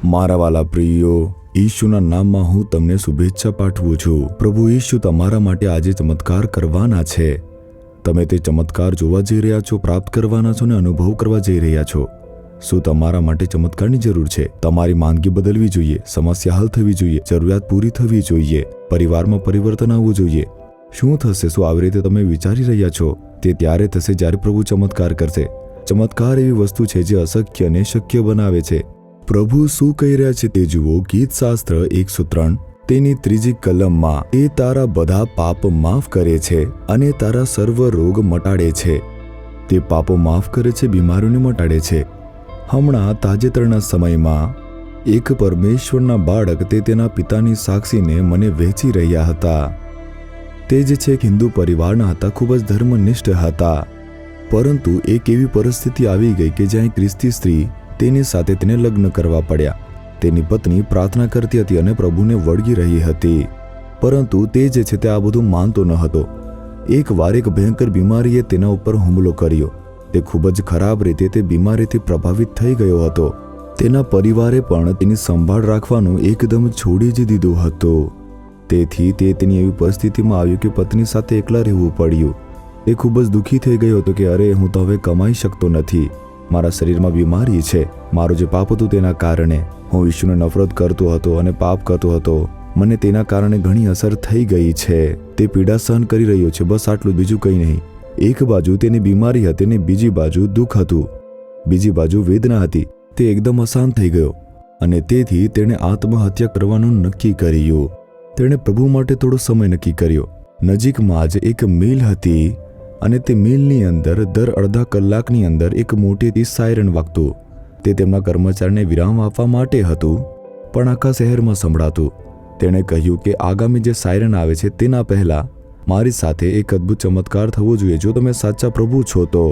મારા વાલા પ્રિયો, ઈશુના નામમાં હું તમને શુભેચ્છા પાઠવું છું। પ્રભુ ઈશુ તમારા માટે આજે ચમત્કાર કરવાના છે। તમે તે ચમત્કાર જોવા જઈ રહ્યા છો, પ્રાપ્ત કરવાના છો ને અનુભવ કરવા જઈ રહ્યા છો। શું તમારા માટે ચમત્કારની જરૂર છે? તમારી માંદગી બદલવી જોઈએ, સમસ્યા હલ થવી જોઈએ, જરૂરિયાત પૂરી થવી જોઈએ, પરિવારમાં પરિવર્તન આવવું જોઈએ। શું થશે? શું આવી રીતે તમે વિચારી રહ્યા છો? તે ત્યારે થશે જ્યારે પ્રભુ ચમત્કાર કરશે। ચમત્કાર એવી વસ્તુ છે જે અશક્યને શક્ય બનાવે છે। પ્રભુ શું કહી રહ્યા છે તે જુઓ। ગીતશાસ્ત્ર 103 તેની 3જી કલમમાં, એ તારા બધા પાપ માફ કરે છે અને તારા સર્વ રોગ મટાડે છે। તે પાપો માફ કરે છે, બીમારીઓને મટાડે છે। હમણાં તાજેતરના સમયમાં એક પરમેશ્વરના બાળક તે તેના પિતાની સાક્ષીને મને વહેંચી રહ્યા હતા। તે જ છે હિન્દુ પરિવારના હતા, ખૂબ જ ધર્મનિષ્ઠ હતા, પરંતુ એક એવી પરિસ્થિતિ આવી ગઈ કે જ્યાં ખ્રિસ્તી સ્ત્રી તેની સાથે તેને લગ્ન કરવા પડ્યા। તેની પત્ની પ્રાર્થના કરતી હતી અને પ્રભુને વળગી રહી હતી, પરંતુ તે જે છે તે આ બધું માનતો ન હતો। એકવાર એક ભયંકર બીમારીએ તેના ઉપર હુમલો કર્યો। તે ખૂબ જ ખરાબ રીતે તે બીમારીથી પ્રભાવિત થઈ ગયો હતો। તેના પરિવારે પણ તેની સંભાળ રાખવાનું એકદમ છોડી જ દીધું હતું। તેથી તે તેની એવી પરિસ્થિતિમાં આવ્યું કે પત્ની સાથે એકલા રહેવું પડ્યું। તે ખૂબ જ દુઃખી થઈ ગયો હતો કે અરે, હું તો હવે કમાઈ શકતો નથી, મારા શરીરમાં બીમારી છે, મારું જે પાપ હતું તેના કારણે હું ઈશ્વરને નફરત કરતો હતો અને પાપ કરતો હતો, મને તેના કારણે ઘણી અસર થઈ ગઈ છે। તે પીડા સહન કરી રહ્યો છે, બસ આટલું, બીજું કંઈ નહીં। એક બાજુ તેની બીમારી હતી અને બીજી બાજુ દુઃખ હતું, બીજી બાજુ વેદના હતી। તે એકદમ અશાંત થઈ ગયો અને તેથી તેણે આત્મહત્યા કરવાનું નક્કી કર્યું। તેણે પ્રભુ માટે થોડો સમય નક્કી કર્યો। નજીકમાં જ એક મિલ હતી અને તે મિલની અંદર દર અડધા કલાકની અંદર એક મોટેથી સાયરન વાગતું। તે તેમના કર્મચારીને વિરામ આપવા માટે હતું, પણ આખા શહેરમાં સંભળાતું। તેણે કહ્યું કે આગામી જે સાયરન આવે છે તેના પહેલા મારી સાથે એક અદ્ભુત ચમત્કાર થવો જોઈએ। જો તમે સાચા પ્રભુ છો તો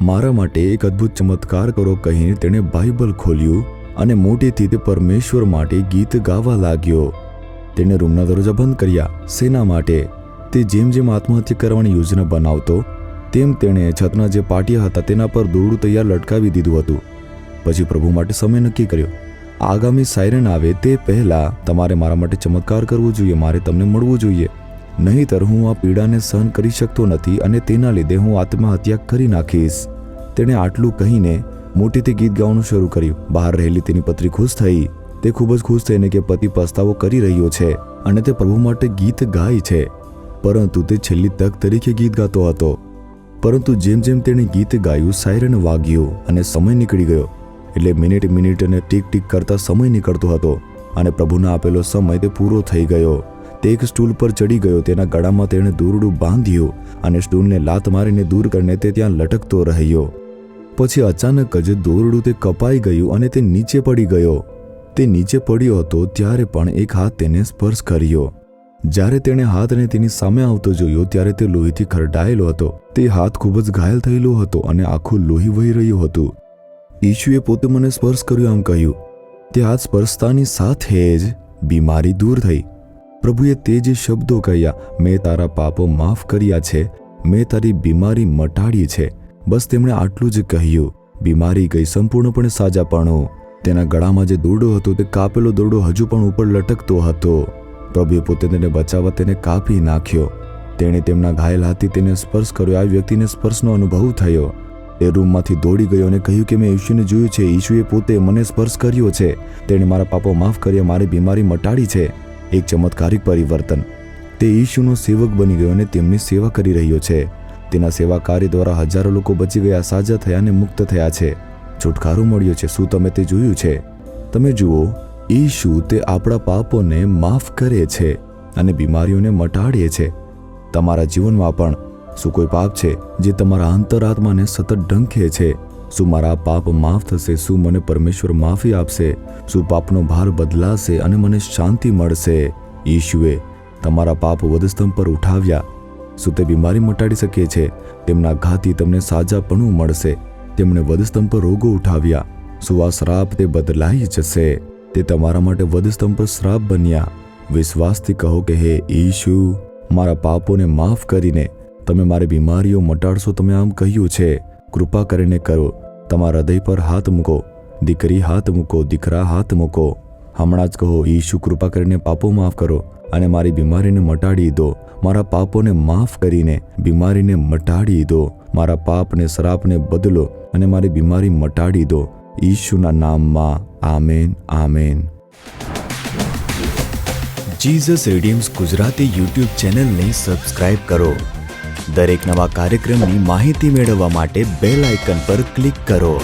મારા માટે એક અદ્ભુત ચમત્કાર કરો કહીને તેણે બાઇબલ ખોલ્યું અને મોટેથી તે પરમેશ્વર માટે ગીત ગાવા લાગ્યો। તેણે રૂમના દરવાજા બંધ કર્યા। શેના માટે? તે જેમ જેમ આત્મહત્યા કરવાની યોજના બનાવતો તેમ તેણે છતના જે પાટિયા હતા તેના પર દોરડું તૈયાર લટકાવી દીધું હતું। પછી પ્રભુ માટે સમય નક્કી કર્યો। આગામી સાયરન આવે તે પહેલા તમારે મારા માટે ચમત્કાર કરવો જોઈએ, મારે તમને મળવું જોઈએ, નહીંતર હું આ પીડાને સહન કરી શકતો નથી અને તેના લીધે હું આત્મહત્યા કરી નાખીશ। તેણે આટલું કહીને મોટેથી ગીત ગાવાનું શરૂ કર્યું। બહાર રહેલી તેની પત્ની ખુશ થઈ। તે ખૂબ જ ખુશ થઈને કે પતિ પસ્તાવો કરી રહ્યો છે અને તે પ્રભુ માટે ગીત ગાય છે, પરંતુ તે છેલ્લી તક તરીકે ગીત ગાતો હતો। પરંતુ જેમ જેમ તેણે ગીત ગાયું, સાયરન વાગ્યો અને સમય નીકળી ગયો। એટલે મિનિટ અને ટીક ટીક કરતા સમય નીકળતો હતો અને પ્રભુને આપેલો સમય તે પૂરો થઈ ગયો। તે એક સ્ટૂલ પર ચડી ગયો, તેના ગળામાં તેણે દોરડું બાંધ્યું અને સ્ટૂલને લાત મારીને દૂર કરીને તે ત્યાં લટકતો રહ્યો। પછી અચાનક જ દોરડું તે કપાઈ ગયું અને તે નીચે પડી ગયો। તે નીચે પડ્યો હતો ત્યારે પણ એક હાથ તેને સ્પર્શ કર્યો। જ્યારે તેણે હાથને તેની સામે આવતો જોયો ત્યારે તે લોહીથી ખરડાયેલો હતો। તે હાથ ખૂબ જ ઘાયલ થયેલો હતો અને આખું લોહી વહી રહ્યું હતું। ઈશુએ પોતે મને સ્પર્શ કર્યો આમ કહ્યું। તે હાથ સ્પર્શતાની સાથે જ બીમારી દૂર થઈ। પ્રભુએ તે જ શબ્દો કહ્યા, મેં તારા પાપો માફ કર્યા છે, મેં તારી બીમારી મટાડી છે। બસ તેમણે આટલું જ કહ્યું। બીમારી ગઈ, સંપૂર્ણપણે સાજાપણું। તેના ગળામાં જે દોરડો હતો તે કાપેલો દોરડો હજુ પણ ઉપર લટકતો હતો। પ્રભુએ પોતે તેને બચાવવા તેને કાપી નાખ્યો। તેણે તેમના ઘાયલ હાથથી તેને સ્પર્શ કર્યો। આ વ્યક્તિને સ્પર્શનો અનુભવ થયો। તે રૂમમાંથી દોડી ગયો અને કહ્યું કે મેં ઈશુને જોયું છે, ઈશુએ પોતે મને સ્પર્શ કર્યો છે, તેણે મારા પાપો માફ કર્યા, મારી બીમારી મટાડી છે। એક ચમત્કારિક પરિવર્તન। તે ઈશુનો સેવક બની ગયો અને તેમની સેવા કરી રહ્યો છે। તેના સેવા કાર્ય દ્વારા હજારો લોકો બચી ગયા, સાજા થયા અને મુક્ત થયા છે, છુટકારો મળ્યો છે। શું તમે તે જોયું છે? તમે જુઓ, ઈશુ તે આપણા પાપોને માફ કરે છે અને બીમારીઓને મટાડે છે। તમારા જીવનમાં પણ શું કોઈ પાપ છે જે તમારા અંતરાત્માને સતત ડંખે છે? શું મારા પાપ માફ થશે? શું મને પરમેશ્વર માફી આપશે? શું પાપનો ભાર બદલાશે અને મને શાંતિ મળશે? ઈશુએ તમારા પાપ વધસ્તંભ પર ઉઠાવ્યા। શું તે બીમારી મટાડી શકે છે? તેમના ઘાથી તમને સાજાપણું મળશે। તેમણે વધસ્તંભ પર રોગો ઉઠાવ્યા। શું આ શ્રાપ તે બદલાઈ જશે? તે તમારા માટે વધસ્તંભ પર શ્રાપ બન્યા। વિશ્વાસથી કહો કે હે ઈશુ, મારા પાપોને માફ કરીને તમે મારી બીમારીઓ મટાડશો। તમે આમ કહ્યું છે, કૃપા કરીને કરો। તમારા હૃદય પર હાથ મૂકો। દીકરી હાથ મૂકો, દીકરા હાથ મૂકો. હમણાં જ કહો, ઈશુ કૃપા કરીને પાપો માફ કરો અને મારી બીમારીને મટાડી દો. મારા પાપોને માફ કરીને બીમારીને મટાડી દો. મારા પાપને શ્રાપને બદલો અને મારી બીમારી મટાડી દો. ઈશુના નામમાં amen, amen. Jesus redeems Gujarati YouTube ચેનલને સબસ્ક્રાઇબ કરો. દરેક નવા કાર્યક્રમની માહિતી મેળવવા માટે બેલ આઇકન પર ક્લિક કરો.